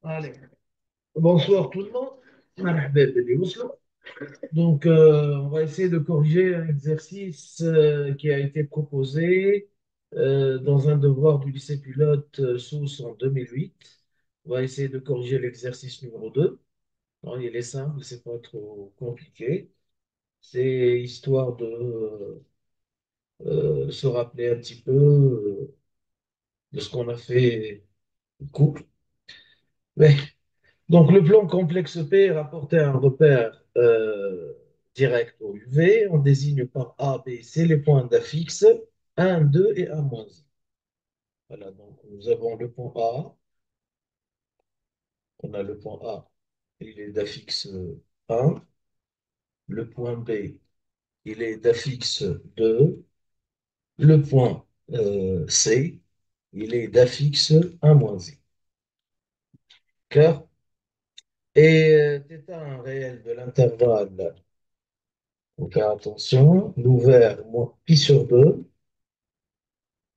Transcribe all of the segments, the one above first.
Allez, bonsoir tout le monde. مرحبا باللي وصلوا. On va essayer de corriger un exercice qui a été proposé dans un devoir du lycée pilote SOUS en 2008. On va essayer de corriger l'exercice numéro 2. Non, il est simple, c'est pas trop compliqué. C'est histoire de se rappeler un petit peu de ce qu'on a fait au cours. Mais donc, le plan complexe P rapporté à un repère direct au UV, on désigne par A, B, C les points d'affixe 1, 2 et 1 moins I. Voilà, donc nous avons le point A, on a le point A, il est d'affixe 1, le point B, il est d'affixe 2, le point C, il est d'affixe 1 moins I. Car, et θ un réel de l'intervalle, donc attention, l'ouvert moins pi sur 2,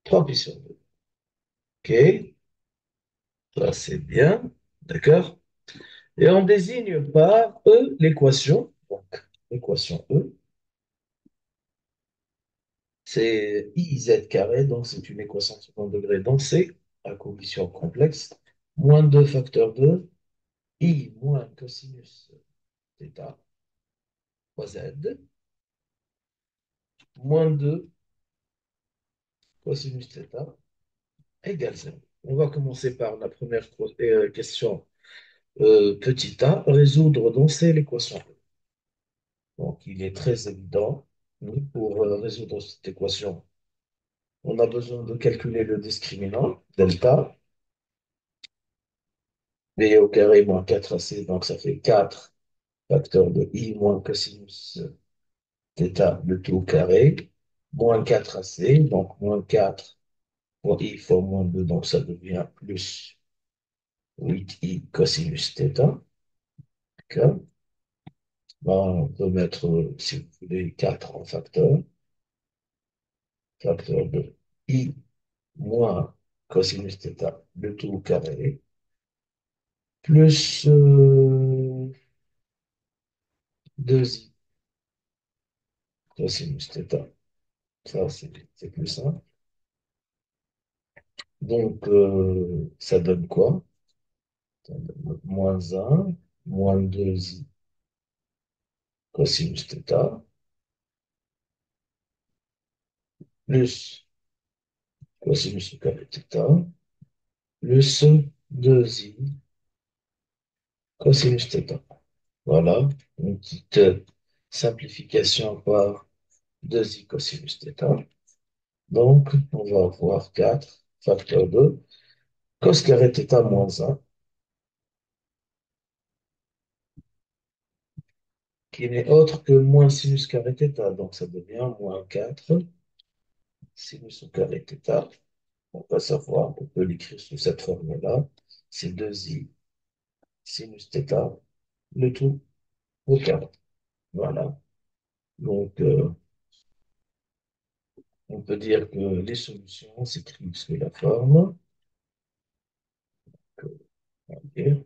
3 pi sur 2. OK, ça c'est bien, d'accord? Et on désigne par E l'équation. Donc, l'équation E, c'est IZ carré, donc c'est une équation de second degré. Donc c'est à condition complexe, moins 2 facteur 2, I moins cosinus θ fois Z, moins 2 cosinus θ égale 0. On va commencer par la première question, petit a, résoudre donc c'est l'équation E. Donc, il est très évident, oui, pour résoudre cette équation, on a besoin de calculer le discriminant, delta, b au carré moins 4ac, donc ça fait 4 facteur de i moins cosinus θ, le tout au carré, moins 4ac, donc moins 4 fois i fois moins 2, donc ça devient plus 8i cosinus θ. D'accord. Ben, on peut mettre, si vous voulez, 4 en facteur, facteur de i moins cosinus θ, le tout au carré, plus 2i cosinus θ. Ça, c'est plus simple. Donc, ça donne quoi? Ça donne moins un moins 2i cosinus θ, plus cosinus au carré θ, plus 2i cosinus θ. Voilà, une petite simplification par 2i cosinus θ. Donc, on va avoir 4 facteur 2 cos carré θ moins un, qui n'est autre que moins sinus carré θ. Donc, ça devient moins 4 sinus au carré θ. On va savoir, on peut l'écrire sous cette forme-là. C'est 2i sinus θ, le tout au carré. Voilà. Donc, on peut dire que les solutions s'écrivent sous la forme que, on va dire,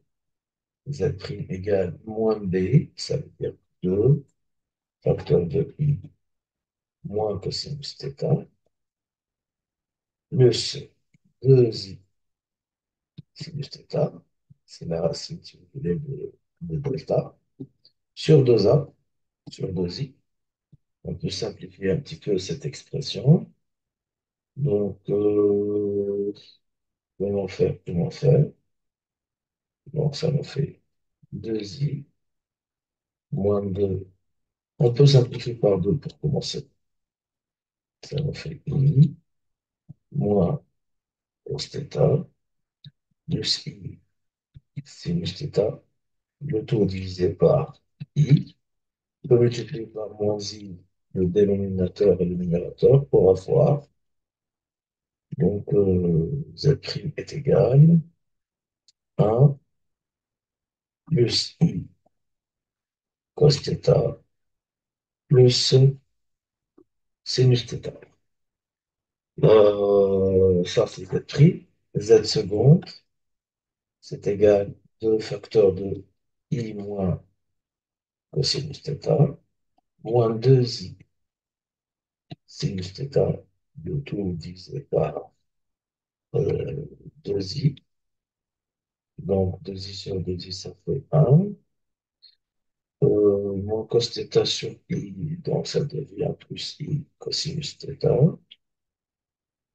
Z' égale moins B, ça veut dire 2 facteur de i moins cosinus θ, plus 2i sinus θ, c'est la racine, si vous voulez, de delta, sur 2a, sur 2i. On peut simplifier un petit peu cette expression. Donc, comment faire? Donc, ça nous fait 2i moins 2. On peut simplifier par 2 pour commencer. Ça nous fait i moins cos θ plus i sinus θ, le tout divisé par i. On peut multiplier par moins i le dénominateur et le numérateur pour avoir, donc, z' est égal à 1 plus i cos θ plus sinus θ. Ça, c'est z'. Z seconde, c'est égal 2 facteurs de i moins cosinus θ, moins 2i sinus θ, le tout divisé par 2i. Donc 2i sur 2i, ça fait 1. Moins cos θ sur i, donc ça devient plus i cosinus θ.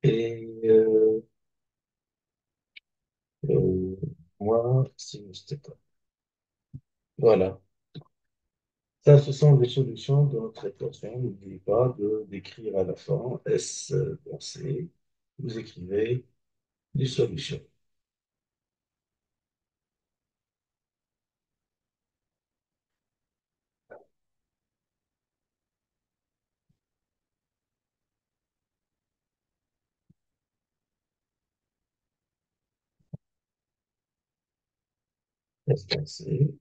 Et euh, moins sinus θ. Voilà. Ça, ce sont les solutions de notre équation. N'oubliez pas de d'écrire à la fin S dans C. Vous écrivez les solutions. S dans C,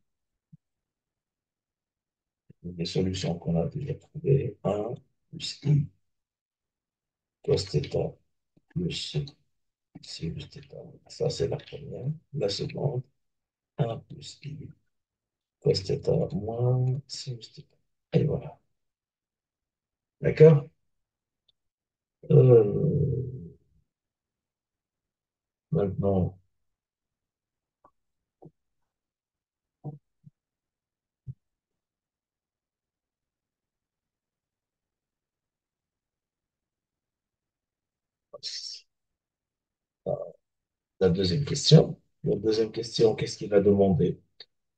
les solutions qu'on a déjà trouvées. 1 plus I cos θ plus sinus θ. Ça, c'est la première. La seconde, 1 plus I cos θ moins sinus θ. Et voilà. D'accord? Euh, maintenant, la deuxième question. La deuxième question, qu'est-ce qu'il a demandé?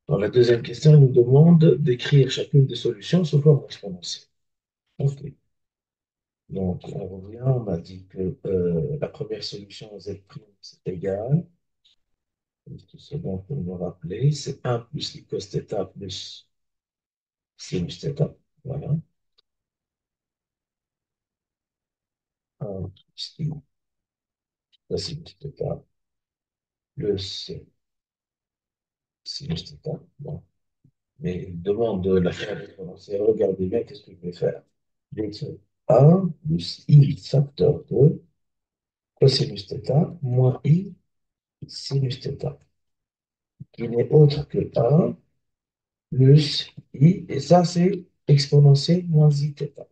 Dans la deuxième question, il nous demande d'écrire chacune des solutions sous forme exponentielle. OK. Donc, on revient, on a dit que la première solution, z', c'est égal. Tout ce dont on me rappeler, c'est 1 plus i cos θ plus sinus θ. Voilà. 1 plus i cosinus θ plus sinus θ. Bon. Mais il demande de la faire exponentielle. Regardez bien qu'est-ce que je vais faire. Je vais écrire 1 plus i facteur de cosinus θ moins i sinus θ, qui n'est autre que 1 plus i, et ça c'est exponentielle moins i θ.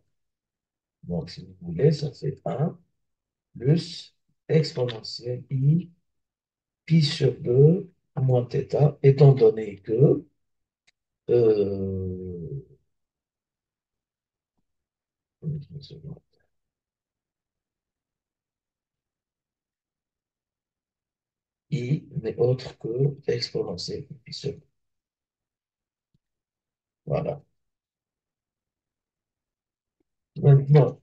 Donc si vous voulez, ça fait 1 plus exponentielle i pi sur 2 moins θ, étant donné que euh, i n'est autre que exponentielle pi sur 2. Voilà. Maintenant,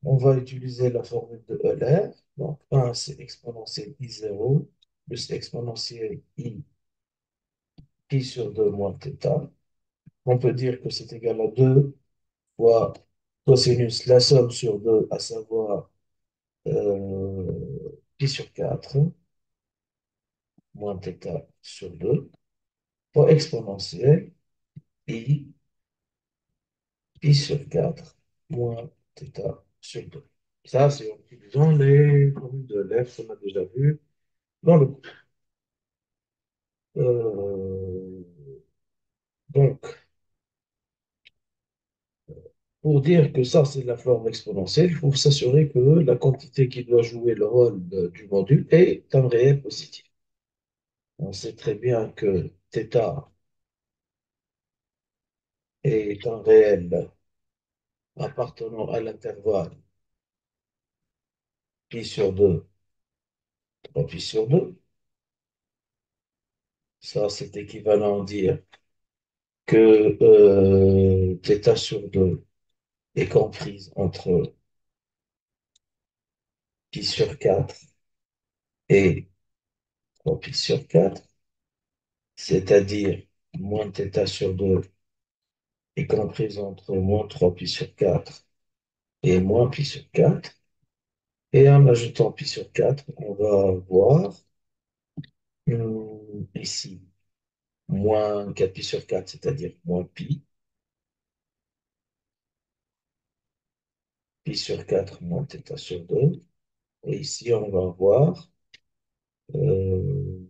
on va utiliser la formule de Euler. Donc 1, c'est exponentielle i0 plus exponentielle i pi sur 2 moins θ. On peut dire que c'est égal à 2 fois cosinus la somme sur 2, à savoir pi sur 4 moins θ sur 2, fois exponentielle i pi sur 4 moins θ sur 2. Ça, c'est en utilisant les formules de Euler qu'on a déjà vues dans le cours. Euh, donc, pour dire que ça, c'est la forme exponentielle, il faut s'assurer que la quantité qui doit jouer le rôle du module est un réel positif. On sait très bien que θ est un réel appartenant à l'intervalle pi sur 2, 3 pi sur 2. Ça, c'est équivalent à dire que θ sur 2 est comprise entre pi sur 4 et 3 pi sur 4, c'est-à-dire moins θ sur 2 est comprise entre moins 3 pi sur 4 et moins pi sur 4. Et en ajoutant pi sur 4, on va avoir ici moins 4 pi sur 4, c'est-à-dire moins pi, pi sur 4 moins θ sur 2. Et ici, on va avoir euh,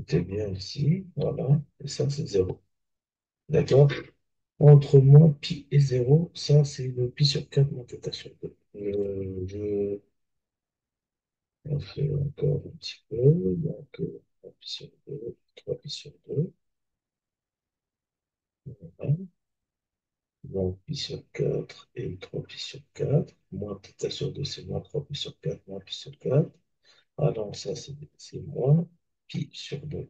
Tout est bien ici. Voilà. Et ça, c'est zéro. D'accord? Entre moins pi et zéro, ça, c'est le pi sur 4 moins θ sur 2. On fait encore un petit peu. Donc, 3 pi sur 2, 3 pi sur 2. Voilà. Donc, pi sur 4 et 3 pi sur 4. Moins θ sur 2, c'est moins 3 pi sur 4, moins pi sur 4. Ah non, ça, c'est moins pi sur 2.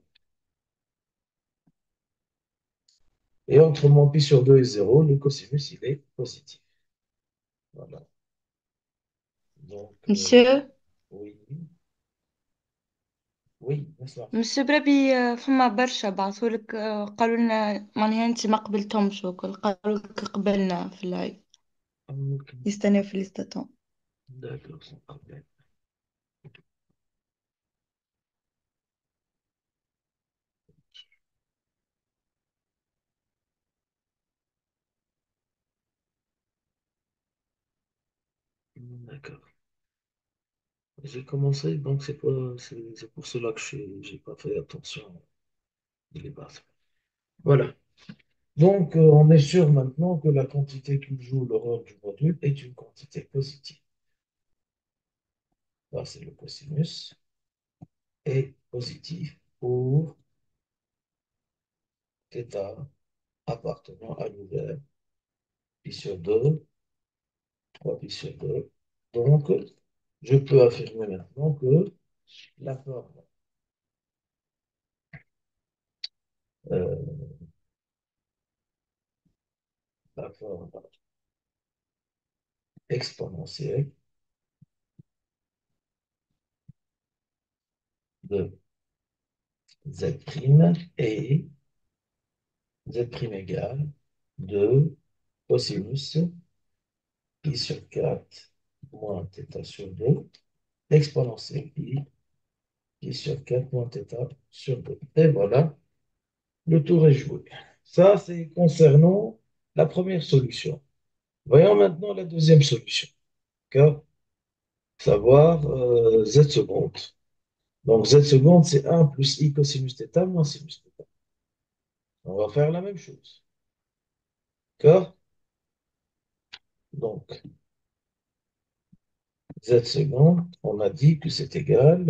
Et entre moins pi sur 2 et zéro, le cosinus, il est positif. Voilà. Donc, Monsieur, oui, oui, bonsoir. monsieur بربي فما برشا بعثولك قالوا لنا معناها انت ما قبلتهمش وكل قالوا لك قبلنا في اللايف Ah, ok. يستناو في ليستاتهم. D'accord, sans problème. D'accord. J'ai commencé, donc c'est pour cela que j'ai pas fait attention des bases. Voilà. Donc, on est sûr maintenant que la quantité qui joue le rôle du module est une quantité positive. Là, c'est le cosinus est positif pour θ appartenant à l'ouvert, pi sur 2, 3 pi sur 2. Donc, je peux affirmer maintenant que la forme, euh, la forme exponentielle de z' et z' égale de cosinus pi sur 4 moins θ sur 2 exponentielle pi sur 4 moins θ sur 2. Et voilà, le tour est joué. Ça, c'est concernant la première solution. Voyons maintenant la deuxième solution. D'accord? Savoir z seconde. Donc z seconde, c'est 1 plus i cosinus θ moins sinus θ. On va faire la même chose. D'accord? Donc, z seconde, on a dit que c'est égal.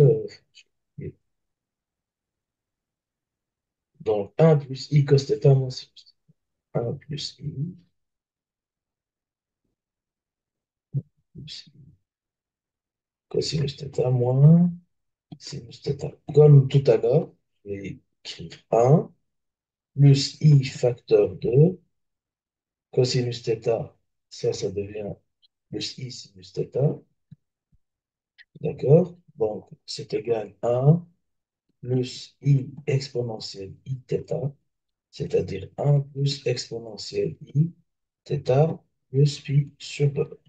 Donc, 1 plus i cos θ moins sinus θ. 1 plus i plus i cosinus θ moins sinus θ. Comme tout à l'heure, je vais écrire 1 plus i facteur 2 cosinus θ. Ça devient plus i sinus θ. D'accord? Donc, c'est égal à 1 plus i exponentielle i θ, c'est-à-dire 1 plus exponentielle i θ plus pi sur 2.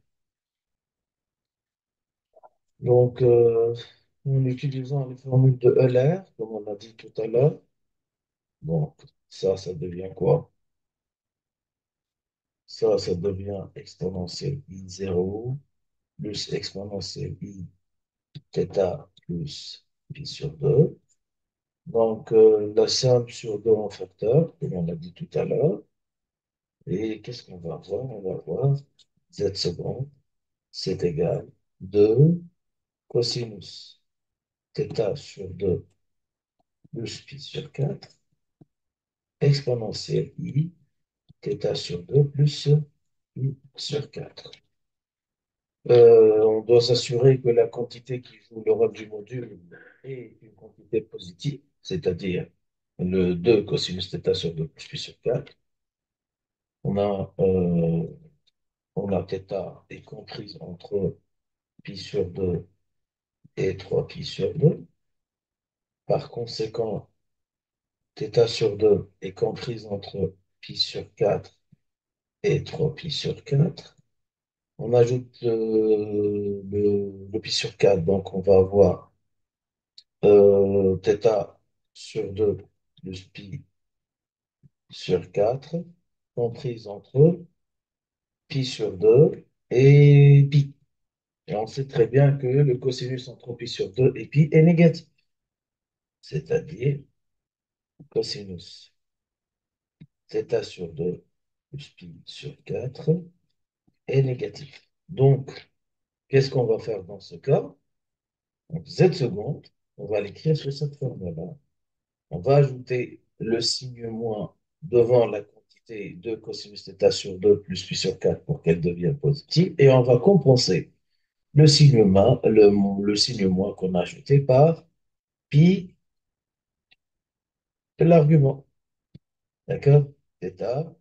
Donc, en utilisant les formules de Euler, comme on a dit tout à l'heure, donc ça devient quoi? Ça devient exponentielle i 0 plus exponentielle i θ plus pi sur 2. Donc, la somme sur 2 en facteur, comme on l'a dit tout à l'heure. Et qu'est-ce qu'on va avoir? On va avoir z seconde, c'est égal 2 cosinus θ sur 2 plus pi sur 4 exponentielle i θ sur 2 plus pi sur 4. On doit s'assurer que la quantité qui joue le rôle du module est une quantité positive, c'est-à-dire le 2 cosinus θ sur 2 plus pi sur 4. On a, euh, on a θ est comprise entre pi sur 2 et 3 pi sur 2. Par conséquent, θ sur 2 est comprise entre pi sur 4 et 3 pi sur 4. On ajoute le pi sur 4, donc on va avoir θ sur 2 plus pi sur 4, comprise entre pi sur 2 et pi. Et on sait très bien que le cosinus entre pi sur 2 et pi est négatif. C'est-à-dire cosinus θ sur 2 plus pi sur 4 est négatif. Donc, qu'est-ce qu'on va faire dans ce cas? Donc, z seconde, on va l'écrire sous cette forme-là. On va ajouter le signe moins devant la quantité de cosinus θ sur 2 plus pi sur 4 pour qu'elle devienne positive. Et on va compenser le signe moins qu'on a ajouté par pi de l'argument. D'accord? Θ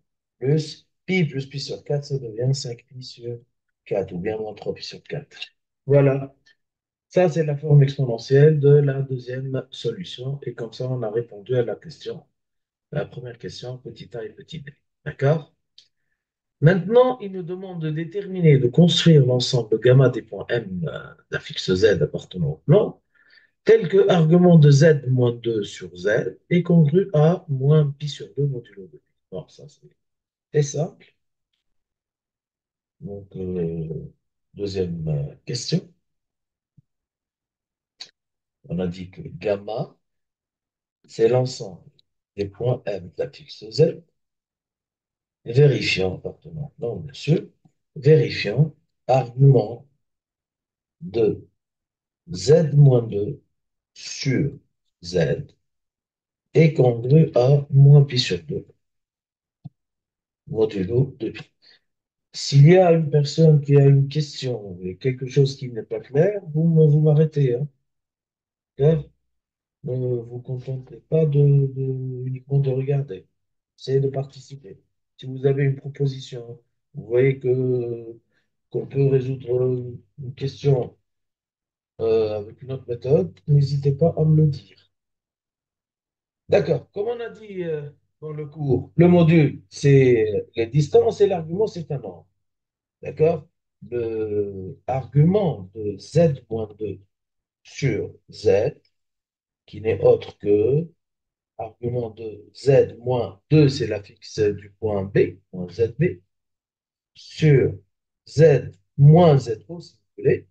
plus pi sur 4, ça devient 5 pi sur 4 ou bien moins 3 pi sur 4. Voilà. Ça, c'est la forme exponentielle de la deuxième solution. Et comme ça, on a répondu à la question, la première question, petit a et petit b. D'accord? Maintenant, il nous demande de déterminer, de construire l'ensemble gamma des points M d'un fixe Z appartenant au plan, tel que argument de Z moins 2 sur Z est congru à moins pi sur 2 modulo 2. Bon, ça, c'est simple. Donc, deuxième question. On a dit que gamma, c'est l'ensemble des points M d'un fixe Z, vérifiant appartenant, non, bien sûr, vérifiant argument de Z-2 sur Z est congru à moins pi sur 2, modulo de pi. S'il y a une personne qui a une question et quelque chose qui n'est pas clair, vous m'arrêtez. Hein, d'accord. Ne vous contentez pas uniquement de regarder. Essayez de participer. Si vous avez une proposition, vous voyez qu'on peut résoudre une question avec une autre méthode, n'hésitez pas à me le dire. D'accord. Comme on a dit dans le cours, le module, c'est les distances et l'argument, c'est un nombre. D'accord? Le argument de z-2 sur z, qui n'est autre que argument de z moins 2, c'est la fixe du point B, point ZB, sur z moins ZO, si vous voulez,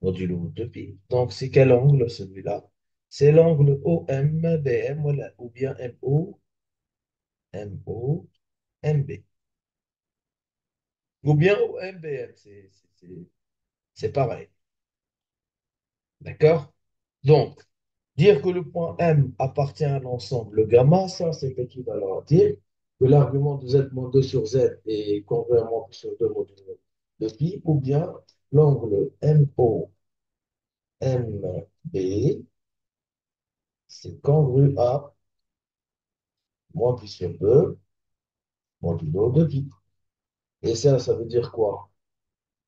modulo de pi. Donc, c'est quel angle celui-là? C'est l'angle OMBM voilà, ou bien MOMB. Ou bien OMBM, c'est pareil. D'accord? Donc, dire que le point M appartient à l'ensemble gamma, ça c'est équivalent à dire que l'argument de z-2 sur z est convenablement sur 2 modulo de pi, ou bien l'angle MOMB, c'est congru à moins pi sur 2 modulo de pi. Et ça veut dire quoi?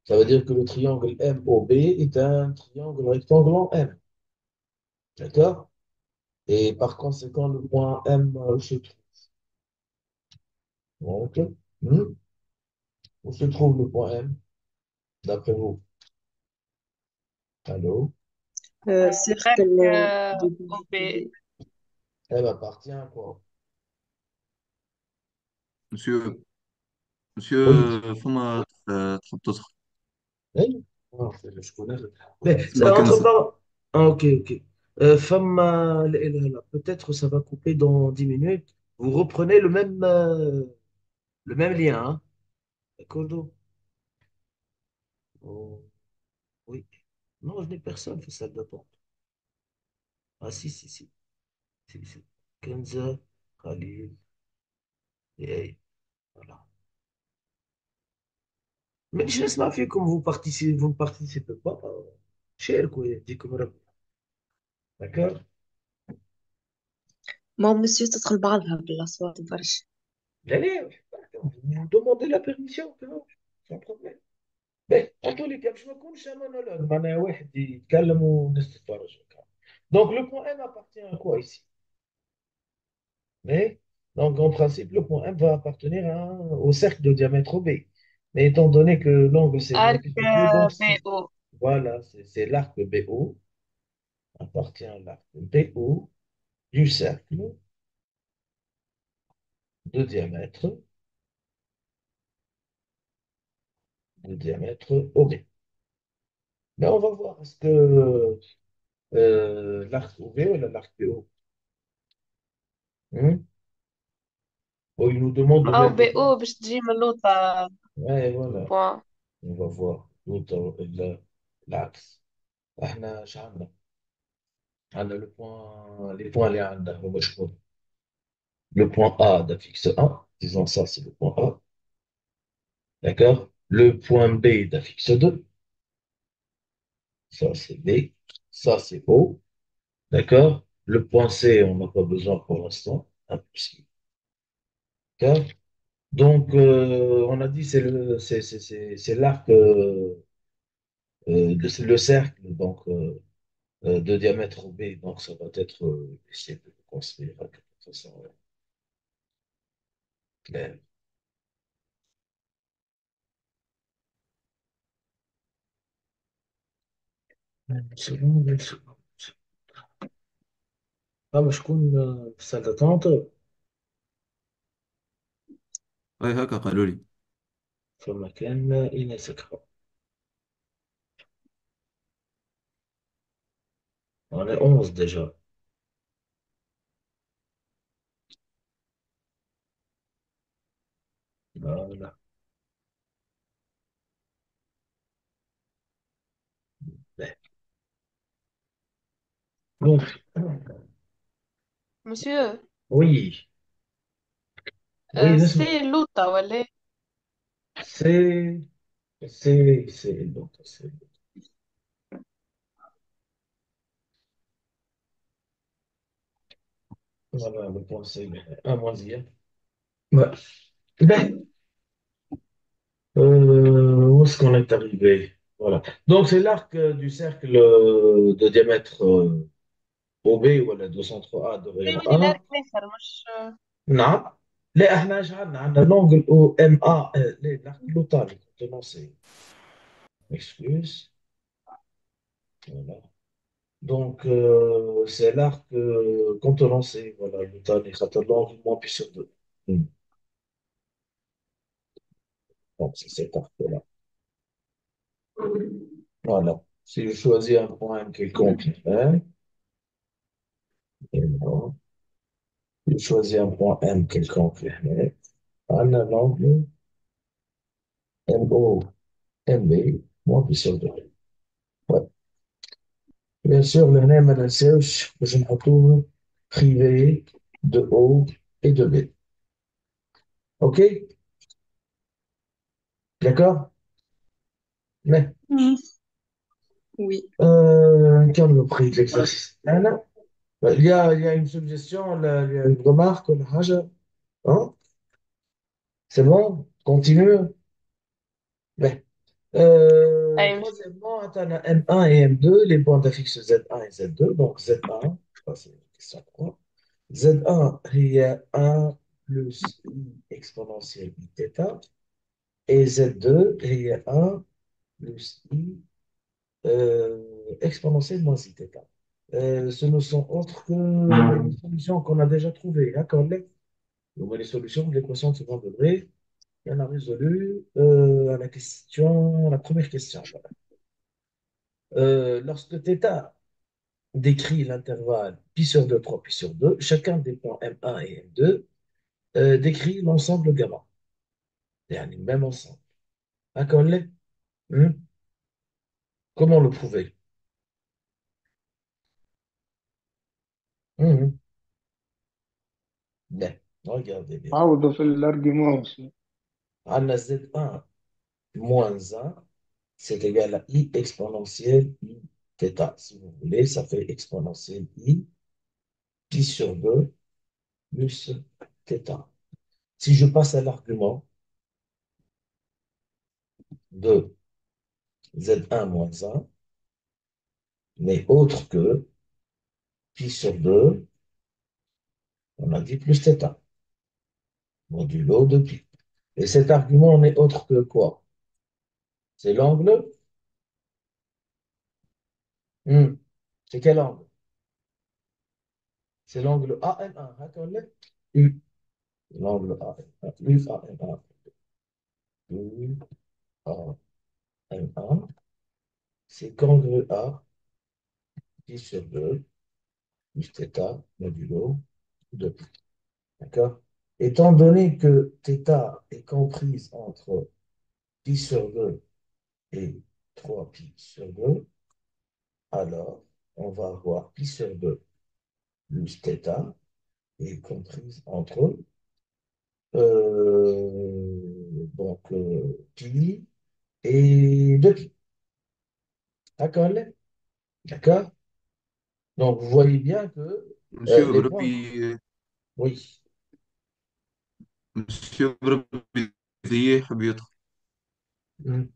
Ça veut dire que le triangle MOB est un triangle rectangle en M. D'accord? Et par conséquent, le point M se trouve. Donc, où se trouve le point M, d'après vous? Allô? Cercle Cercle de OB. Elle appartient à quoi? Monsieur, Oui. monsieur, فما تحب تدخل Oui. Ah, je connais. Mais اسمع entre كنسل. parenthèses. Ah, ok, ok. Femme, peut-être ça va couper dans 10 minutes. Vous reprenez le même lien. Hein? D'accord? Donc? Oh, oui. Non, je n'ai personne fait salle d'attente. Ah, si, si, si. Si, si. Kenza, Khalil, et voilà. Mais je laisse ma fille comme vous ne participez pas. Cher, quoi. Dis comme d'accord? ما مسيو تدخل بعضها بالأصوات برشا. Allez, vous demandez la permission, sans problème. Mais en tous les cas, je me couche un monologue. معناها واحد يتكلم والناس تتفرج. Donc, le point M appartient à quoi ici? Mais, donc, en principe, le point M va appartenir au cercle de diamètre B. Mais étant donné que l'angle, c'est moins Arc pi sur 2, donc BO. voilà, c'est l'arc BO, appartient à l'arc BO du cercle de diamètre OB. Mais on va voir, est-ce que l'arc OB ou l'arc BO? Hein. Oh, il nous demande le أو verbe بي faire. أو باش تجي من لوطة Ouais, voilà. بوان. On va voir l'autre, العكس. احنا ايش عندنا؟ عندنا les points اللي عندنا هو شكون؟ Le point A d'affixe 1, disons ça, c'est le point A. D'accord? Le point B d'affixe 2, ça c'est B. Ça c'est O. D'accord? Le point C, on n'a pas besoin pour l'instant. Impossible. D'accord? Donc, on a dit c'est l'arc, c'est le cercle donc, de diamètre B. Donc, ça va être, essayer de le construire de façon claire. Selon les secondes. Ah, mais je connais ça d'attente. أي هكا قالوا لي. في مكان يناسك. On est 11 déjà. Voilà. Ben, donc, مسيو oui, oui, سي لوطة ولا إيه؟ c'est, c'est l'autre, c'est voilà, le point c'est un moins dire. Ouais. Ben, où est-ce qu'on est arrivé? Voilà. Donc, c'est l'arc du cercle de diamètre OB ou le 203A de وي rayon ويلي لا 1. الآخر مش. نعم. لا احنا ايش عندنا l'angle OMA l'arc l'autre c'est excuse. Voilà. Donc, c'est l'arc contenant c'est voilà, l'autre est l'angle moins pi sur 2. Donc, c'est cet arc-là. Voilà. Si je choisis un point quelconque, hein, et non, je choisis un point M quelconque, hein, on a l'angle MO, MB, moins pi sur 2. Ouais. Bien sûr, le nez ما ننساوش باش نحطوه privé de O et de B. OK? D'accord? Mais, وي. quel le prix de l'exercice? Anna? Il y a une suggestion, il y a une remarque, une haja. Hein? C'est bon? Continue. Mais, أي troisièmement, on a M1 et M2, les points d'affixe Z1 et Z2. Donc, Z1, ça c'est la question 3. Z1, il y a 1 plus I exponentielle I θ. Et Z2, il y a 1 plus I exponentielle moins I θ. Ce ne sont autres que les solutions qu'on a déjà trouvées. D'accord? Donc, les solutions de l'équation de second degré. Et on a résolu à la question, la première question. Voilà. Lorsque θ décrit l'intervalle pi sur 2, 3 pi sur 2, chacun des points M1 et M2 décrit l'ensemble gamma. C'est-à-dire le même ensemble. D'accord? Hmm. Comment le prouver? Hmm. Ben, regardez bien. عوضوا في الارجيومنت. On a Z1 moins 1, c'est égal à I exponentielle I θ. Si vous voulez, ça fait exponentielle I pi sur 2 plus θ. Si je passe à l'argument de Z1 moins 1 n'est autre que pi sur 2, on a dit plus θ, modulo de pi. Et cet argument n'est autre que quoi? C'est l'angle. Hmm. C'est quel angle? C'est l'angle AM1. D'accord? U. L'angle AM1. U AM1. U AM1. C'est qu'angle A, pi sur 2, plus θ, modulo de pi. D'accord? Étant donné que θ est comprise entre pi sur 2 et 3 pi sur 2, alors on va avoir pi sur 2 plus θ est comprise entre pi et 2pi. D'accord? D'accord? Donc, vous voyez bien que monsieur les points. بربي Oui. monsieur بربي يحب يدخل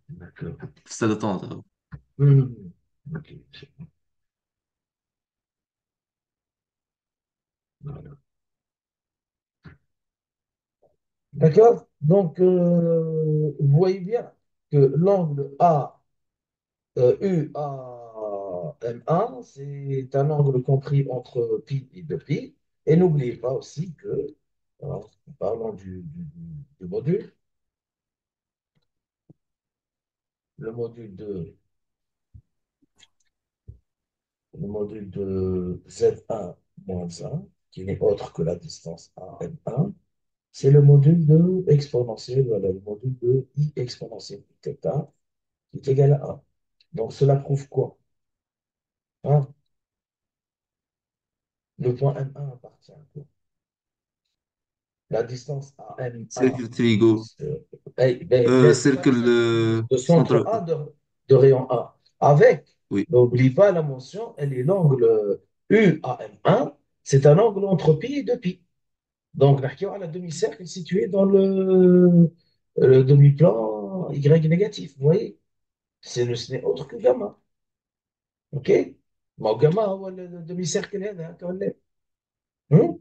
D'accord. في السادة طنطا. Ok, c'est bon. Voilà. D'accord? Donc, vous voyez bien que l'angle UAM1, c'est un angle compris entre pi et 2pi. Et n'oubliez pas aussi que, alors, parlons du module, le module de, le module de Z1 moins 1, qui n'est autre que la distance AM1, c'est le module de exponentiel, voilà, le module de I exponentielle θ qui est égal à 1. Donc, cela prouve quoi? Hein? Le point M1 appartient à quoi? La distance à M1, سيركل تريجو chaque سيركل cercle de centre سنتر. A de rayon A. Avec, وي n'oublie pas la mention, elle est l'angle UAM1, c'est un angle entre pi et 2pi. Donc, on a un demi-cercle situé dans le demi-plan Y négatif. Vous voyez? Ce n'est autre que gamma. OK? ما هو gamma هو الدمي-cercle هذا هكا ولا إيه؟ هم؟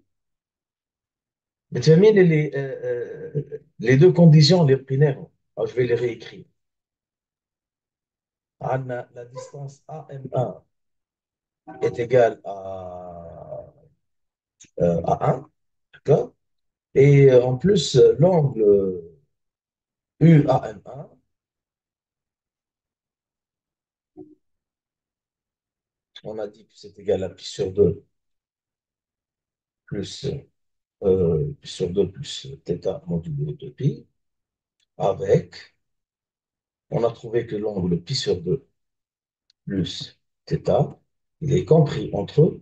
بتفهمين les deux conditions les binaires. Alors, je vais les réécrire. La distance AM1 est égale à 1, d'accord? Et en plus, l'angle UAM1, on a dit que c'est égal à pi sur 2 plus pi sur 2 plus θ modulo de pi, avec, on a trouvé que l'angle pi sur 2 plus θ, il est compris entre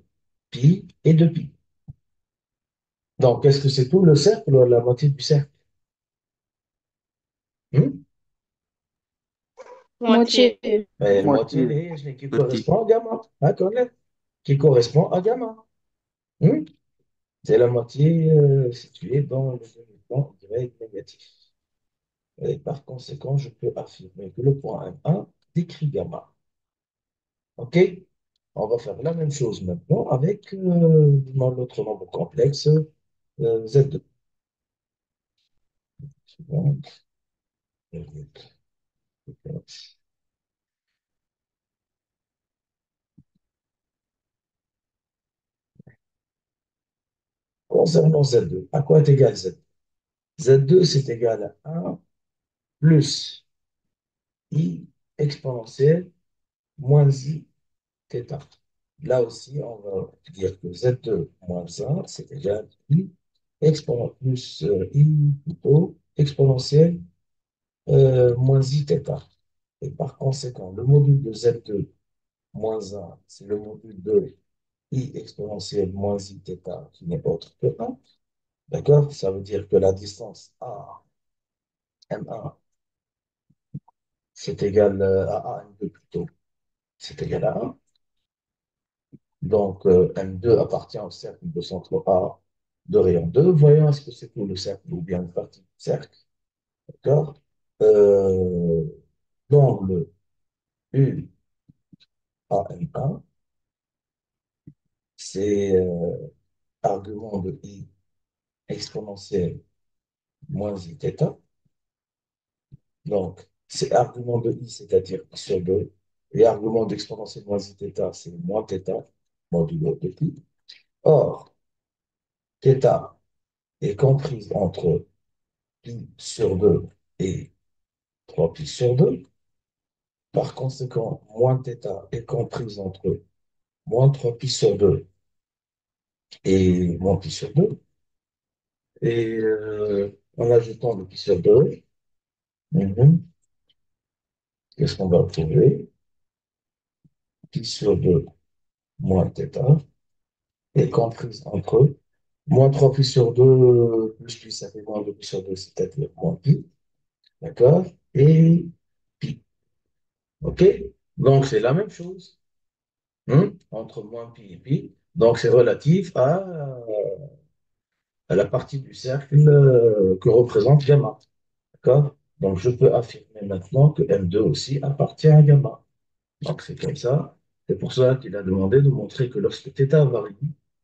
pi et 2pi. Donc, est-ce que c'est tout le cercle ou la moitié du cercle? Hmm. moitié. Moitié موتيل qui بارتي. correspond à gamma. D'accord? Qui correspond à gamma. Hmm. C'est la moitié située dans le demi-plan Y négatif. Et par conséquent, je peux affirmer que le point M1 décrit gamma. OK? On va faire la même chose maintenant avec notre nombre complexe Z2. Seconde. Concernant Z2, à quoi est égal Z2? Z2, c'est égal à 1 plus I exponentielle moins I θ. Là aussi, on va dire que Z2 moins 1, c'est égal à I exponentielle plus I plutôt exponentielle moins I θ. Et par conséquent, le module de Z2 moins 1, c'est le module de I exponentielle moins I θ qui n'est autre que 1. D'accord? Ça veut dire que la distance A, M1, c'est égal à M2 plutôt, c'est égal à 1. Donc, M2 appartient au cercle de centre A de rayon 2. Voyons est-ce que c'est tout le cercle ou bien une partie du cercle. D'accord? Euh, L'angle UAM1, c'est argument de I exponentielle moins I θ. Donc, c'est argument de I, c'est-à-dire I sur 2. Et argument d'exponentielle moins I θ, c'est moins θ, modulo de pi. Or, θ est comprise entre pi sur 2 et 3pi sur 2. Par conséquent, moins θ est comprise entre moins 3pi sur 2 et moins pi sur 2. Et en ajoutant le pi sur 2, qu'est-ce qu'on va trouver? Pi sur 2 moins θ est comprise entre moins 3 pi sur 2 plus pi, ça fait moins 2 pi sur 2, c'est-à-dire moins pi, d'accord? Et pi, ok? Donc c'est la même chose, entre moins pi et pi. Donc c'est relatif à la partie du cercle que représente gamma, d'accord? Donc je peux affirmer maintenant que M2 aussi appartient à gamma. Donc c'est comme ça. C'est pour ça qu'il a demandé de montrer que lorsque θ varie,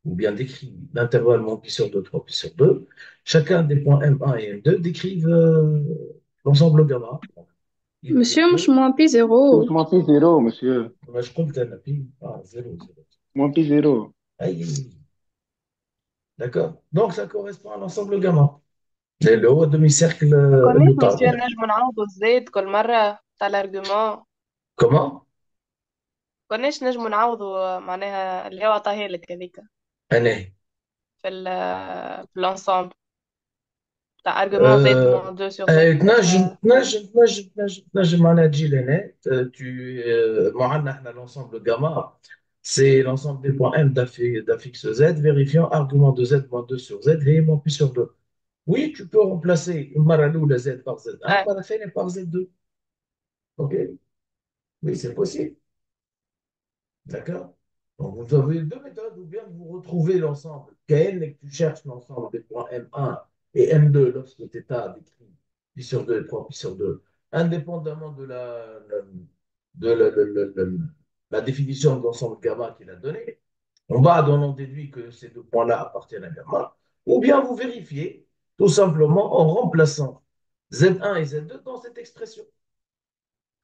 ou bien décrit l'intervalle moins pi sur 2, 3 pi sur 2, chacun des points M1 et M2 décrivent l'ensemble gamma. Donc, Monsieur, مش moins pi مش zéro. معطي زيرو مسيو. je compte un pi, 0, 0. معطي زيرو. Aïe, d'accord? Donc ça correspond à l'ensemble gamma. C'est le haut demi-cercle كونيش l'outal. مسيو نجم نعوضو الزيت كل مرة تاع الارجومون. Comment? كونيش نجم نعوضو معناها اللي هو عطاها لك هذيك Année. في ال في الانسامبل تاع ارجومون زيت Euh, موان 2 سور زيت تنجم معناها تجي لهنا معنا احنا l'ensemble gamma, c'est l'ensemble des points M d'un fixe Z, vérifiant argument de Z moins 2 sur Z, et moins pi sur 2. Oui, tu peux remplacer Maralou la Z par Z1, اه Marafene par Z2. OK? Oui, c'est possible. D'accord? Donc, vous avez deux méthodes ou bien vous retrouvez l'ensemble KN et que tu cherches l'ensemble des points M1 et M2 lorsque θ décrit pi sur 2 et 3 pi sur 2, indépendamment de la définition de l'ensemble gamma qu'il a donné. En bas, on en déduit que ces deux points-là appartiennent à gamma. Ou bien vous vérifiez tout simplement en remplaçant Z1 et Z2 dans cette expression.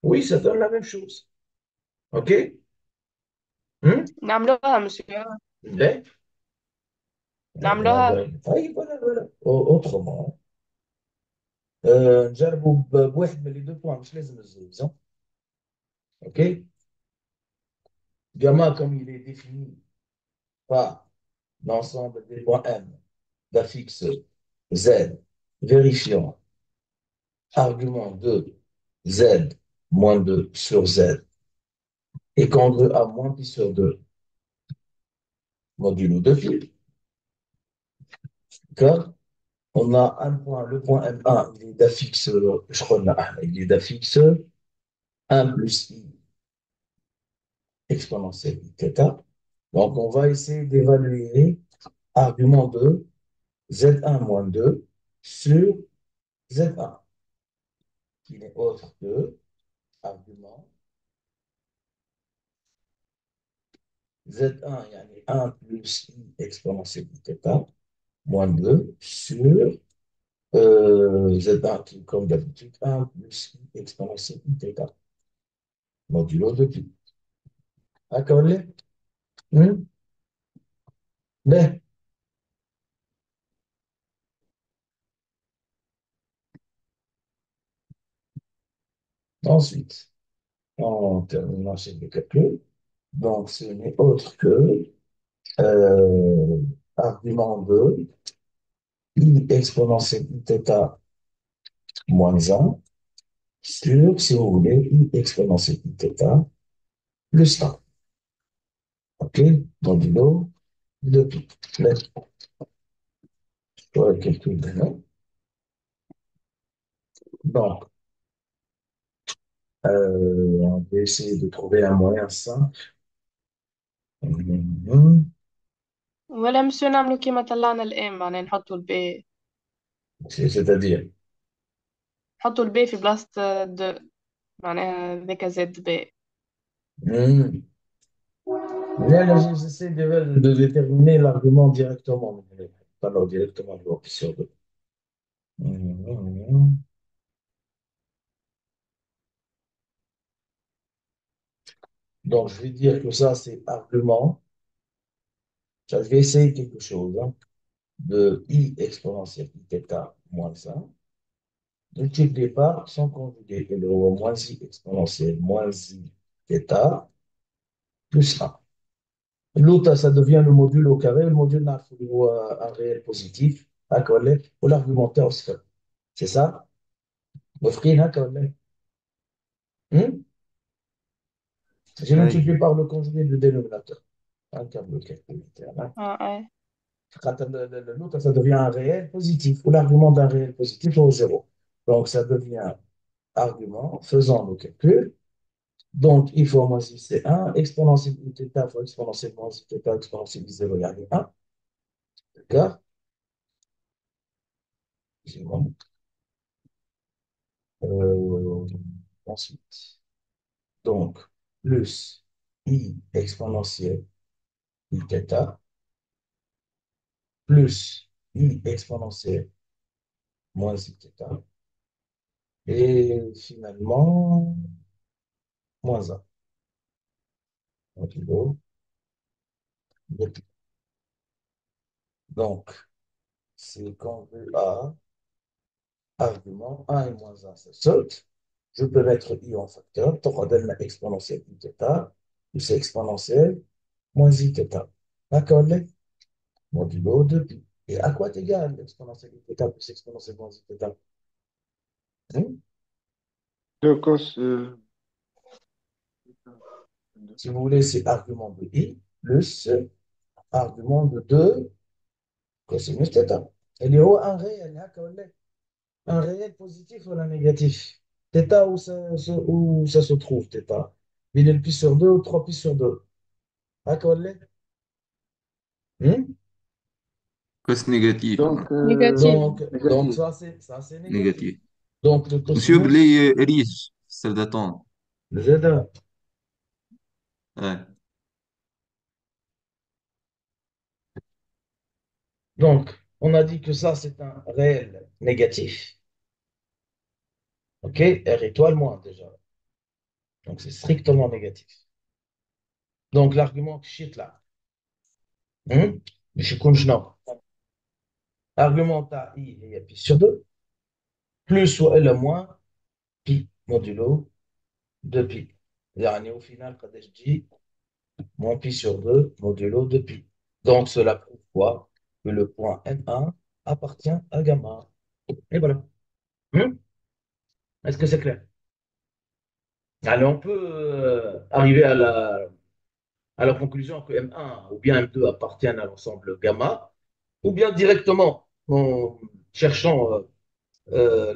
Oui, ça donne la même chose. OK? نعملوها مسيو Ben, نعملوها. طيب voilà. Autrement, نجربوا بواحد من les deux points مش لازم الزوز. OK? Gamma, comme il est défini par l'ensemble des points M d'un fixe Z, vérifiant argument de Z moins 2 sur Z est congrue à moins pi sur 2 modulo de pi. D'accord? On a un point, le point M1, il est d'affixe, je crois, il est d'affixe 1 plus I exponentielle θ. Donc, on va essayer d'évaluer argument de Z1 moins 2 sur Z1, qui n'est autre que argument Z1, il y a 1 plus I exponentielle θ, moins 2 sur Z1, qui est comme d'habitude 1 plus I exponentielle θ, modulo de pi. D'accord, les? Mais, ensuite, en terminant ces deux calculs, donc ce n'est autre que argument de I exponentielle θ moins 1 sur, si vous voulez, I exponentielle θ plus 1. OK? Modulo de pi. Mais, je vais calculer maintenant. Donc, on va essayer de trouver un moyen simple. ولا مسيو نعملو كيما طلعنا الان معناها نحطو البي C'est-à-dire, نحطو البي في بلاصة دو معناها ذاك زد بي. hmm, là, j'essaie de déterminer l'argument directement, mais pas alors directement, je vois plus sur deux. Donc, je vais dire que ça, c'est argument. Ça, je vais essayer quelque chose, de I exponentielle θ moins 1, multiplié par son conjugué, et le moins I exponentielle moins I θ plus 1. L'autre, ça devient le module au carré. Le module n'a un réel positif. D'accord, ou l'argumentaire aussi. C'est ça? Mofkin, d'accord. Je أي multiplie par le conjugué du dénominateur. Un câble calculateur. اه ايه L'autre, ça devient un réel positif, ou l'argument d'un réel positif au zéro. Donc, ça devient argument, faisant le calcul. Donc, I fois moins I, c'est 1. Exponentielle I θ fois exponentielle moins I θ, exponentielle I 0, il y a 1. D'accord? C'est bon. Euh, ensuite, donc, plus I exponentielle I θ, plus I exponentielle moins I θ, et finalement, moins 1. Donc, c'est quand V A, argument 1 et moins 1, ça saute. Je peux mettre I en facteur, donc on donne exponentielle I θ, plus exponentielle moins I θ. D'accord, les modulo de pi. Et à quoi est égal l'exponentielle I θ plus exponentielle moins I θ? Hmm? 2 cos Si vous voulez, c'est argument de I plus argument de 2 cosinus θ. Il y a un réel, d'accord, un réel positif ou un négatif. Θ, où ça se trouve, θ? Il est pi sur 2 ou 3 pi sur 2. D'accord, hmm? كوس نيجاتيف donc أنا نيجاتيف Donc négatif. ça c'est négatif. نيجاتيف Donc le مسيو cosinus, بلي ريش سرداتون Z. أي Donc, on a dit que ça, c'est un réel négatif. OK? R étoile moins déjà. Donc, c'est strictement négatif. Donc, l'argument shit là. Je suis non. Argument à I et pi sur 2, plus ou L moins pi modulo de pi. يعني au final, quand je dis moins pi sur 2 modulo de pi. Donc, cela prouve quoi? Que le point M1 appartient à gamma. Et voilà. Hmm? Est-ce que c'est clair? Allez, on peut arriver à la conclusion que M1 ou bien M2 appartiennent à l'ensemble gamma, ou bien directement en cherchant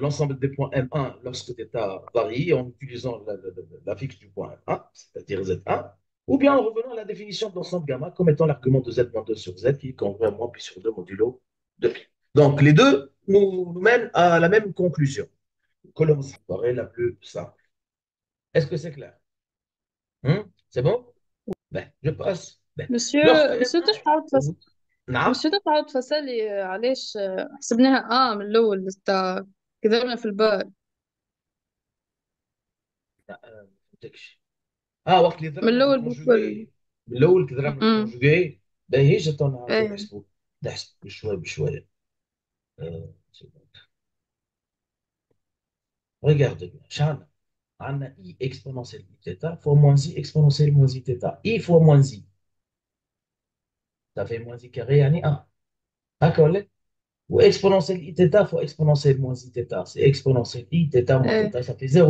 l'ensemble des points M1 lorsque θ varie en utilisant la fixe du point M1, c'est-à-dire Z1, ou bien en revenant à la définition de l'ensemble gamma comme étant l'argument de Z-2 sur Z qui est congrue à moins pi sur 2 modulo de pi. Donc les deux nous mènent à la même conclusion, que l'on paraît la plus simple. Est-ce que c'est clair? C'est bon? Ben, je passe. Ben, مسيو lorsque مسيو M1 تنجم تعاود نعم. مسيو تعاود تفسرلي علاش حسبناها من الأول تا كذبنا في البال لا، ما فهمتكش. وقت اللي من ضربنا الأول بالكل بالكونجوجي، من الاول كي ضربنا أمم. بالكونجوجي باهي هي جات نعاودو ايه نحسبو، نحسب بشويه بشويه. سي بون. ريغارد شحال عندنا اي اكسبونونسيال اي تيتا فوا موان زي اكسبونونسيال موان زي تيتا اي فوا موان زي، صافي موان زي كاري يعني 1 هكا ولا؟ و اكسبونونسيال اي تيتا فوا اكسبونونسيال موان زي تيتا سي اكسبونونسيال اي تيتا موان ايه تيتا صافي 0،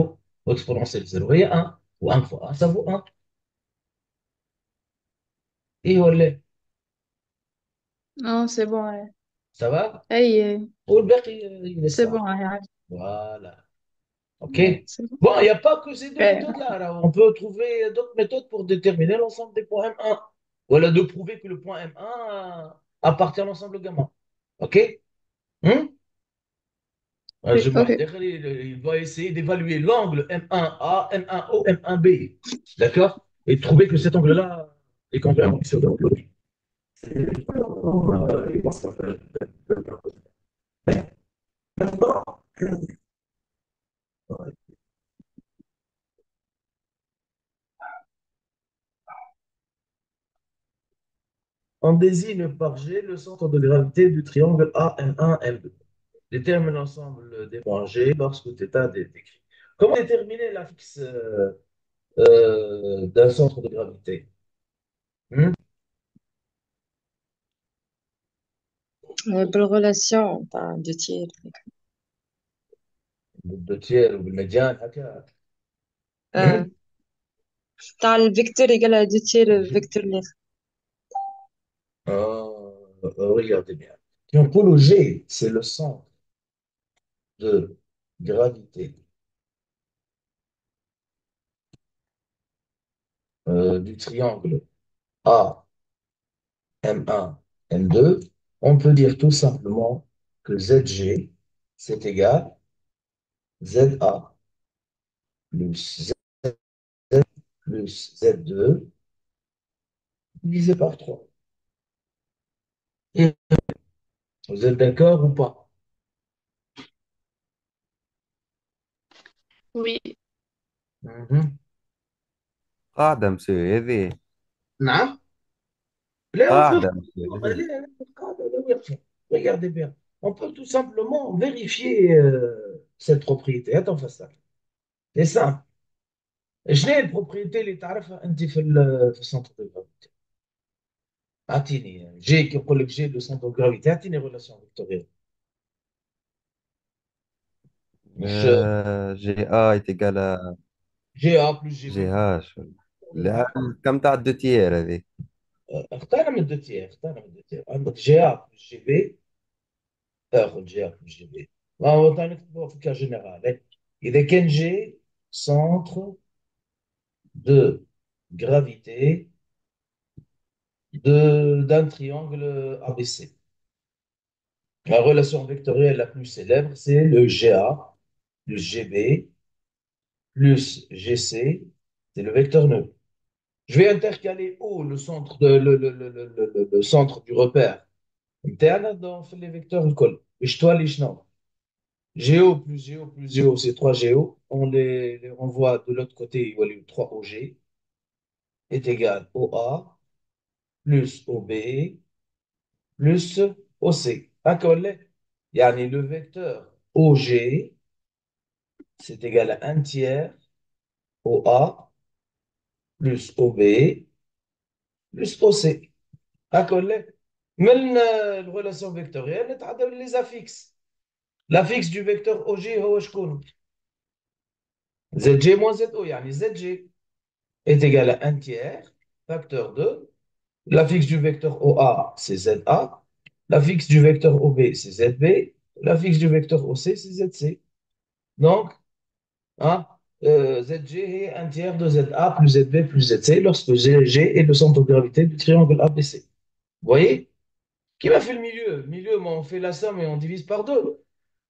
و اكسبونونسيال 0 هي 1، و 1 فوا 1 ça vaut 1. ايه ولا؟ اه سي بون ايه ça va؟ ايه والباقي سي يلسع. بون ايه عادي Voilà. OK? ايه سي بون Bon, il n'y a pas que ces deux ايه méthodes-là. Alors, on peut trouver d'autres méthodes pour déterminer l'ensemble des points M1. Voilà, de prouver que le point M1 appartient à l'ensemble gamma. OK? Hmm? اوكي اوكي Il va essayer d'évaluer l'angle M1A, M1O, M1B. D'accord? Et de trouver que cet angle-là est complémentaire sur l'autre. On désigne par G le centre de gravité du triangle AM1, M2. Détermine l'ensemble des points G lorsque θ est décrit. Comment déterminer la fixe d'un centre de gravité? Hmm? بالريلاسيون تاع دو تير. بالدو تير وبالميديان هكا. اه تاع الفيكتور يقال دو تير فيكتور ليخ. Regardez bien. Donc, pour le G, c'est le centre de gravité du triangle A, M1, M2. On peut dire tout simplement que ZG, c'est égal ZA plus Z plus Z2 divisé par 3. Vous êtes d'accord ou pas? Oui. Mhm. قاعدة مسوي هذه. نعم. Là, on peut, قاعدة مسوي هذه. regardez bien. On peut tout simplement vérifier cette propriété. Attends, fais ça. C'est simple. شنو هي البروبريتي اللي تعرفها انت في السنتر دو جرافيتي؟ اعطيني جي كي يقول لك جي لو سنتر دو جرافيتي، اعطيني ريلاسيون فيكتوريال. مش جي اي تقال جي ا بلس جي جي بي. هاش. لا، كم تاع دو تيير هذه. اختار من الدو تيير، اختار من الدو تيير. عندك جي ا بلس جي بي، اخذ جي ا بلس جي بي. ما هو ثاني نكتبوها في كا جينيرال. اذا كان جي سنتر de gravité d'un triangle ABC. La relation vectorielle la plus célèbre, c'est le GA plus GB plus GC, c'est le vecteur nœud. Je vais intercaler O, le centre, le centre du repère interne dans les vecteurs écoles. Et je dois les chenaux. GO plus GO plus GO, c'est 3 GO. On les renvoie de l'autre côté, il y a les 3 OG est égal au A plus OB plus OC. D'accord? Yani le vecteur OG, c'est égal à 1 tiers OA plus OB plus OC. D'accord? Mais la relation vectorielle, on les affixes. L'affixe du vecteur OG, ZG moins ZO, yani ZG est égal à 1 tiers, facteur 2. L'affixe du vecteur OA, c'est ZA. L'affixe du vecteur OB, c'est ZB. L'affixe du vecteur OC, c'est ZC. Donc, hein, ZG est un tiers de ZA plus ZB plus ZC lorsque G est le centre de gravité du triangle ABC. Vous voyez? Qui m'a fait le milieu? Le milieu, moi, on fait la somme et on divise par deux.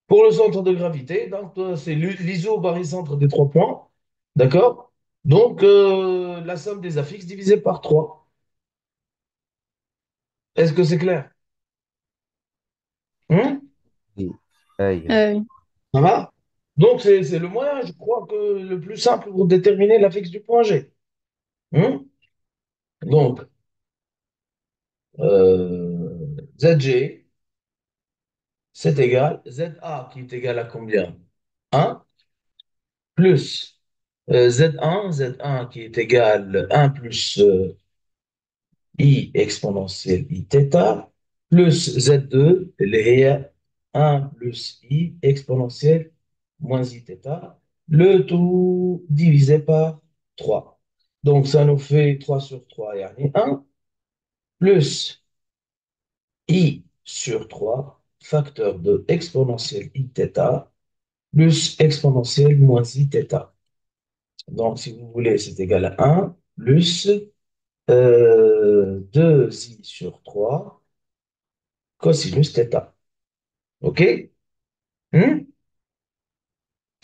Pour le centre de gravité, donc c'est l'iso-barycentre des 3 points. D'accord? Donc, la somme des affixes divisée par 3. Est-ce que c'est clair? Hein? اي. اي. Ça va? Donc, c'est le moyen, je crois, que le plus simple pour déterminer l'affixe du point G. Hein? Donc, ZG, c'est égal, ZA qui est égal à combien? 1 plus Z1 qui est égal à 1 plus I exponentielle I θ, plus Z2, اللي هي 1 plus I exponentielle moins I θ, le tout divisé par 3. Donc, ça nous fait 3 sur 3, yani 1, plus I sur 3, facteur de exponentielle I θ, plus exponentielle moins I θ. Donc, si vous voulez, c'est égal à 1 plus 2i sur 3 cosinus θ. OK? Hmm.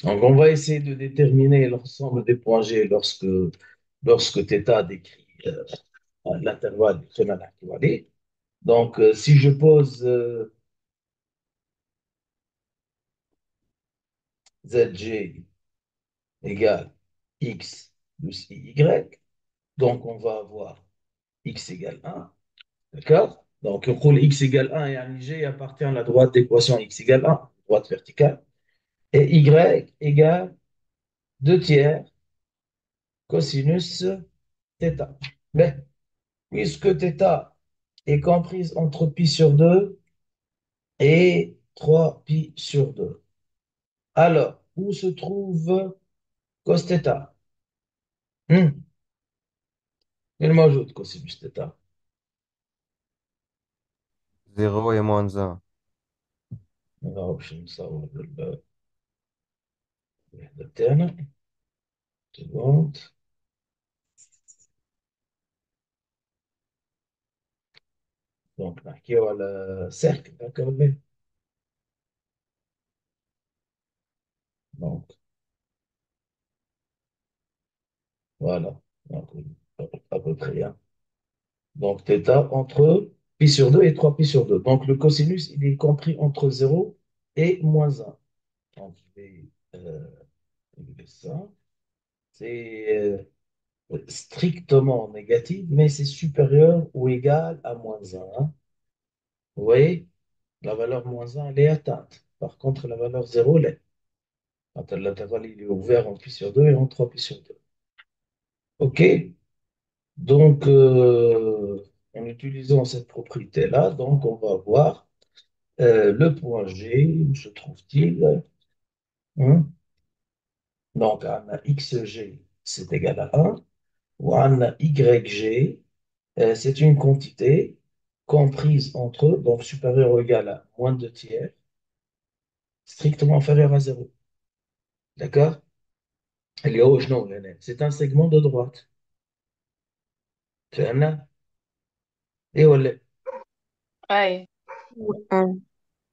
Donc, on va essayer de déterminer l'ensemble des points G lorsque θ décrit l'intervalle du phénomène actuel. Donc, si je pose ZG égale x plus y, donc on va avoir x égale 1. D'accord? Donc, on prend x égale 1 et un G appartient à la droite d'équation x égale 1, droite verticale. Et y égale 2 tiers cosinus θ. Mais puisque θ est comprise entre pi sur 2, et 3 pi sur 2. Alors, où se trouve cos θ? Il موجود cosinus θ. 0 et -1. نراو باش نصور الوحدة تاعنا. سكوند. دونك نحكيو على سيركل هكا ولا إيه؟ دونك voilà. Donc, à peu près, hein. Donc, θ entre pi sur 2 et 3 pi sur 2. Donc, le cosinus, il est compris entre 0 et -1. Donc, je vais élever ça. C'est strictement négatif, mais c'est supérieur ou égal à -1, hein. Vous voyez, la valeur -1, elle est atteinte. Par contre, la valeur 0 l'est. Quand l'intervalle il est ouvert en pi sur 2 et en 3 pi sur 2. OK? Donc, en utilisant cette propriété-là, donc on va voir le point G, où se trouve-t-il? Hein. Donc, on a xg, c'est égal à 1, ou on a yg, c'est une quantité comprise entre, donc supérieure ou égale à -2 tiers, strictement inférieure à 0. D'accord? اللي هو شنو هنا؟ C'est un segment de droite. فهمنا؟ ايه ولا إيه؟ أي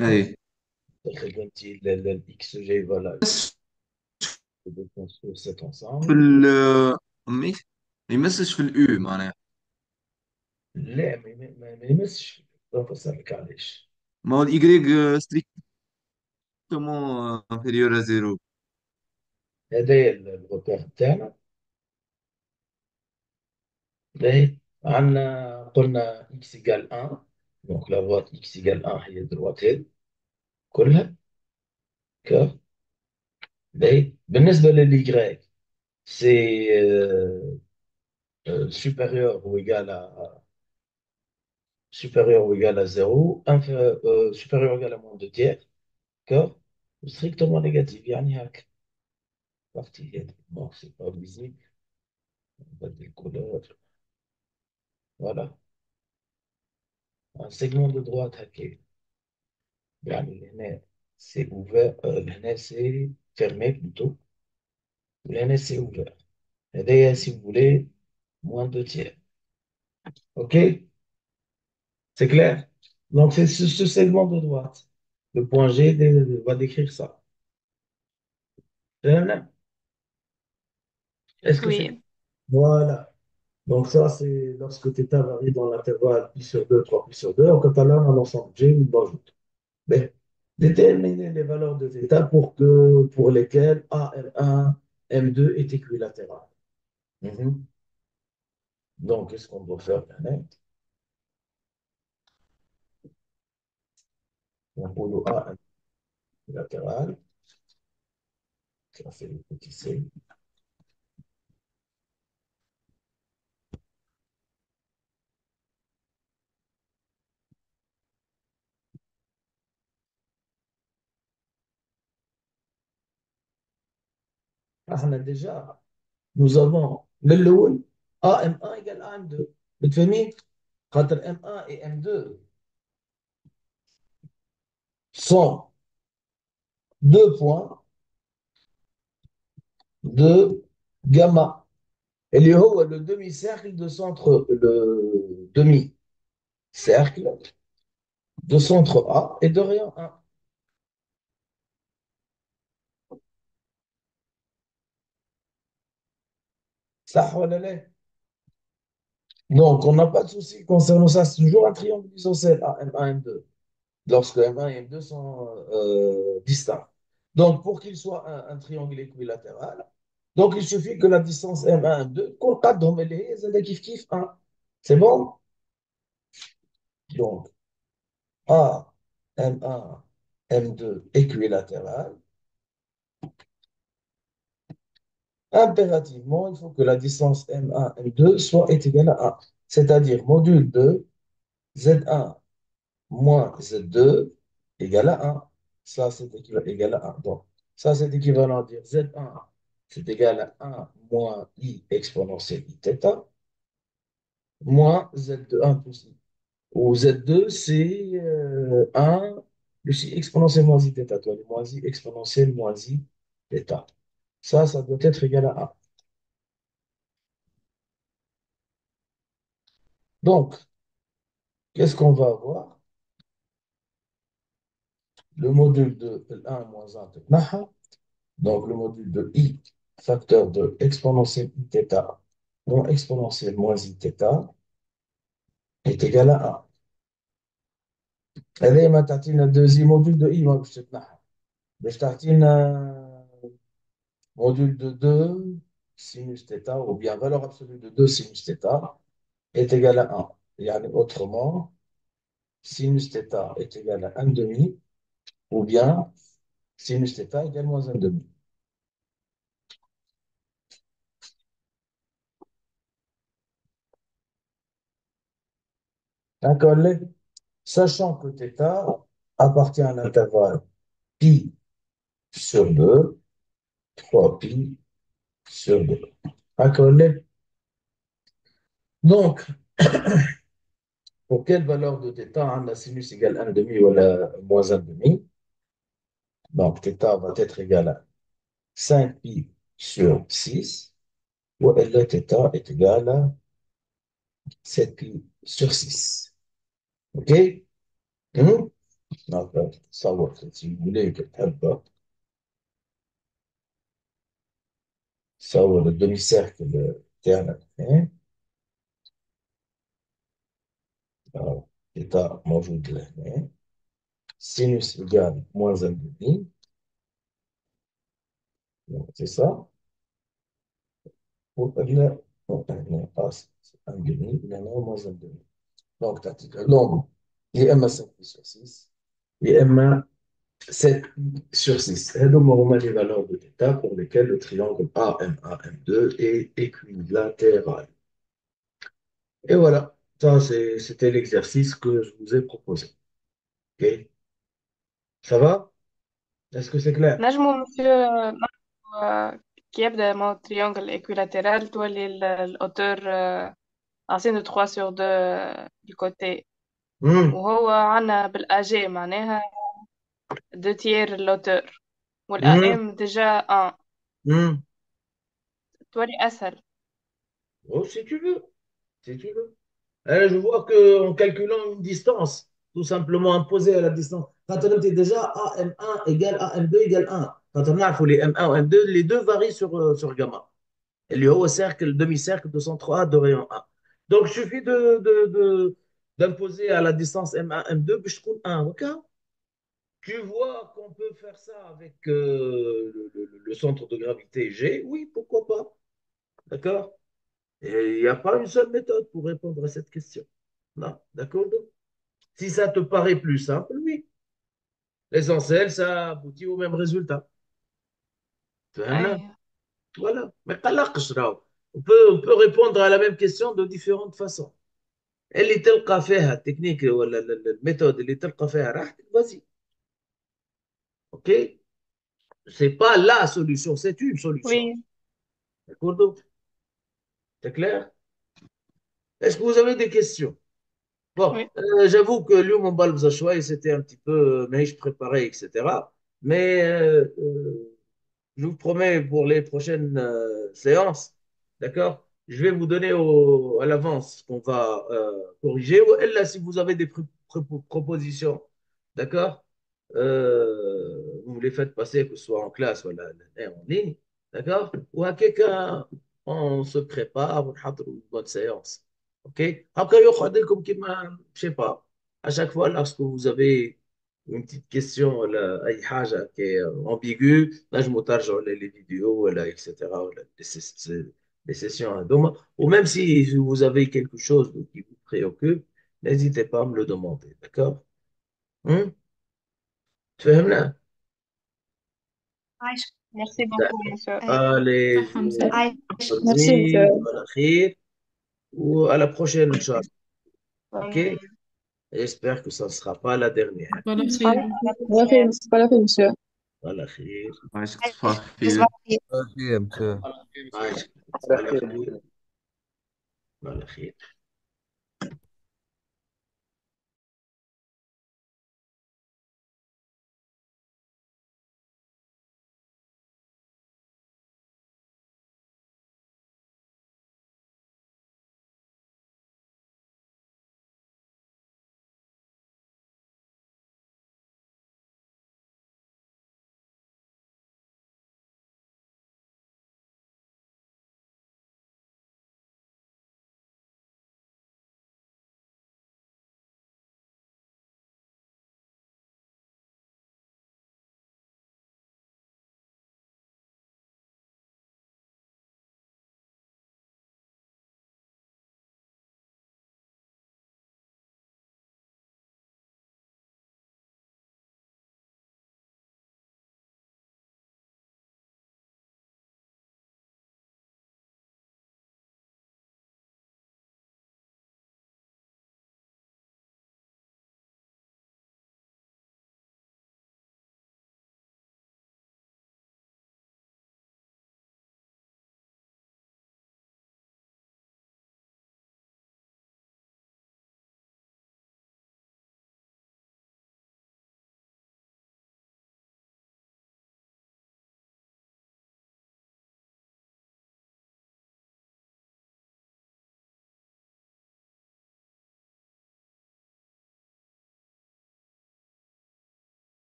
اي خدمتي الاكس جي فوالا بس de construire cet في ensemble. ال ما يمسش في الاو معناها. لا ما يمسش. دونك اسالك علاش. ما هو الايغريك ستريكتومون انفيريور ا زيرو. هذايا الروبير تاعنا. باهي عندنا قلنا اكس ايكال 1. دونك لا فوات اكس ايكال 1 هي الدروات هذه كلها. كا باهي بالنسبه لليغريك سي supérieur ou égal à supérieur ou égal à 0, supérieur ou égal à -2 tiers. D'accord? Strictement négatif, يعني هاك partie هذه. Bon, c'est pas visible. On va des couleurs. Voilà. Un segment de droite hacké. يعني هنا c'est ouvert, هنا c'est fermé plutôt. Là c'est ouvert. هذايا si vous voulez, -2 tiers. OK? C'est clair? Donc c'est ce segment de droite. Le point G va décrire ça. Est-ce que c'est... Oui, Voilà. Donc ça, c'est lorsque θ varie dans l'intervalle pi sur 2, 3 pi sur 2, en catalan, un ensemble G, une ajoute. Mais déterminer les valeurs de θ pour lesquelles A, M1, M2 est équilatéral. Mhm. Donc, qu'est-ce qu'on doit faire maintenant? Donc, pour le A équilatéral, ça fait le petit C. Ah, on a déjà, nous avons le loul, A M1 égale A M2. بتفهمين؟ خاطر M1 et M2 sont deux points de gamma. اللي هو le demi-cercle de centre, le demi-cercle de centre A et de rayon 1. Ça, voilà, là. Donc, on n'a pas de souci concernant ça. C'est toujours un triangle isocèle A, M1, M2, lorsque M1 et M2 sont distincts. Donc, pour qu'il soit un triangle équilatéral, donc il suffit que la distance M1, M2, qu'on قدهم اللي هي زاد كيف كيف 1. C'est bon? Donc, A, M1, M2 équilatéral. Impérativement, il faut que la distance M1, M2 soit est égale à 1. C'est-à-dire module de Z1 moins Z2 égale à 1. Ça, c'est égal à 1. Donc, ça, c'est équivalent à dire Z1, c'est égal à 1 moins I exponentielle I θ, moins Z1 plus I. Ou Z2, c'est 1 plus I exponentielle moins I θ. Toi, les moins I exponentielle moins I θ. Ça doit être égal à 1. Donc, qu'est-ce qu'on va avoir? Le module de L1 moins 1 de Naha. Donc, le module de I, facteur de exponentielle I θ moins exponentielle moins I θ est égal à 1. هذا ما تعطينا الدوزي موديل دو اي ما باش تتنحى باش تعطينا موديل de 2 sinus θ ou bien valeur absolue de 2 sinus θ est égal à 1. يعني autrement, sinus θ est égal à 1 demi ou bien sinus θ égale moins 1 demi. D'accord, sachant que θ appartient à l'intervalle pi sur 2, 3 pi sur 2. D'accord, donc, pour quelle valeur de θ, hein, la sinus égale 1 demi ou la moins 1 demi? Donc, θ va être égal à 5 pi sur 6, ou L θ est égal à 7 pi sur 6. OK? Donc, ça va, si vous voulez, ça va, le demi-cercle تاعنا. Alors, θ موجود لهنا. Sinus égale moins 1 demi. Donc, c'est ça. Ou L, c'est 1 demi, là, moins 1 demi. Donc, l'ombre, il y a 5 pi sur 6, il y a 7 pi sur 6. Et donc, on a les valeurs de θ pour lesquelles le triangle AM2 est équilatéral. Et voilà, ça, c'était l'exercice que je vous ai proposé. OK? Ça va? Est-ce que c'est clair? نجمو مسيو كي يبدا مع تريونجل ايكويلاترال تولي الاوتور عاصين 3 sur 2 du côté Hmm, وهو عنا بالاجي معناها 2 tiers الاوتور hmm, والام ديجا 1 hmm. تولي اسهل. Oh, si tu veux, si tu veux. Je vois qu'en calculant une distance, tout simplement imposée à la distance, quand on était déjà AM1 égale AM2 égale 1. Quand on a les M1 ou M2, les deux varient sur gamma. Et le haut cercle, le demi-cercle de centre A de rayon 1. Donc, il suffit d'imposer à la distance M1, M2, puis je trouve 1. OK? Tu vois qu'on peut faire ça avec le centre de gravité G? Oui, pourquoi pas? D'accord? Et il n'y a pas une seule méthode pour répondre à cette question. Non, d'accord? Si ça te paraît plus simple, oui. L'essentiel, ça aboutit au même résultat. اي Voilà. Mais قلقش راهو. On peut répondre à la même question de différentes façons. اللي تلقى فيها التكنيك ولا الميثود اللي تلقى فيها راحتك vas-y. OK? C'est pas la solution, c'est une solution. وي D'accord? C'est clair? Est-ce que vous avez des questions? Bon, وي j'avoue que lui, mon bal choisi, c'était un petit peu, mais je préparais, etc. Mais je vous promets pour les prochaines séances, d'accord? Je vais vous donner à l'avance ce qu'on va corriger. Ou là, si vous avez des propositions, d'accord? Vous les faites passer, que ce soit en classe ou en ligne, d'accord? Ou à quelqu'un, on se prépare, on a une bonne séance. OK? Après, comme qui je sais pas, à chaque fois, lorsque vous avez une petite question ولا أي حاجة qui est ambiguë, نجموا ترجعوا les vidéos ولا etc. ولا les sessions هذوما. Ou même si vous avez quelque chose qui vous préoccupe, n'hésitez pas à me le demander. D'accord? Hein? فهمنا؟ عايشة. ميرسي بوكو مسيو. أي Allez, je حمزة. vous ميرسي dis مسيو. à la khir ou à la prochaine, Inch'Allah. OK? J'espère que ça ne sera pas la dernière. Voilà, على خير. على خير على خير مسيو. على خير. عايشك تصبح تصبح خير. خير. اوكي، عايش. على على خير. خير. على خير.